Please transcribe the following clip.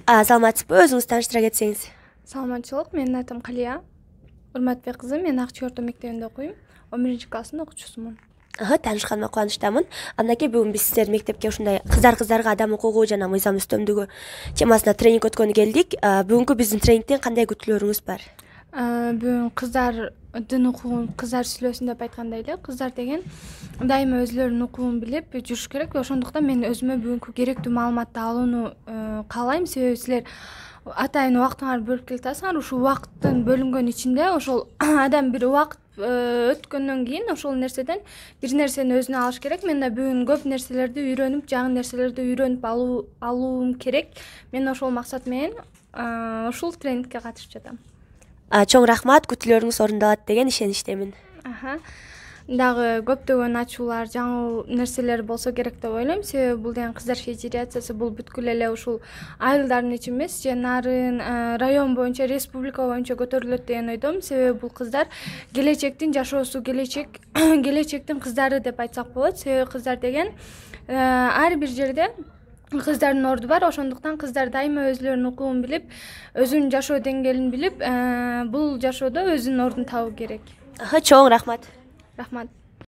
Саламатсызбы, өзүңүз тааныштыра кетсеңиз. Саламатчылык, менин атым Калия. Урматбек кызы, мен Акчы орто мектебинде окуйм. 11 класстын окуучусумун. Таанышканыма кубанычтамын. Андан бүгүн биз сиздердин мектепке ушундай кыздарга адам укугу жана мыйзам үстөмдүгү темасына тренинг өткөнү келдик. Бүгүнкү биздин тренингден кандай күтүлөрүңүз бар? Бүгүн кыздардын укугун, кыздар сүйлөсүн деп айткандай эле. Кыздар деген дайыма өзүлөрүнүн укугун билип жүрүш керек. Ошондуктан мен өзүмө бүгүнкү керектүү маалыматты алууну каалайм. Себеби силер атайын убактыңарды бөлүп келатасыңар. Ушул убакыттын бөлүнгөн ичинде ошол адам бир убакыт өткөндөн кийин ошол нерседен бир нерсени өзүнө алыш керек. Мен да бүгүн көп нерселерди үйрөнүп, жаңы нерселерди үйрөнүп алуум керек. Мен ошол максат менен ушул тренингке катышып жатам. Чоң рахмат, күтүлөрүңүз орундалат деген ишеничтемин. Дагы көптөгөн ачуулар, жаңы нерселер болсо керек деп ойлойм. Себеби бул деген кыздар федерациясы, бул бүткүл эле ушул айылдардын ичи эмес, же нарын район боюнча, республика боюнча көтөрүлөт деген ойдомун. Себеби бул кыздар келечектин жашоосу, келечектин кыздары деп айтсак болот. Себеби кыздар деген ар бир жерде кыздардын орду бар. Ошондуктан кыздар дайыма өзүлөрүнүн укугун билип, өзүнүн жашоо деңгээлин билип, бул жашоодо өзүнүн ордун табуу керек. Чоң рахмат. Рахмат.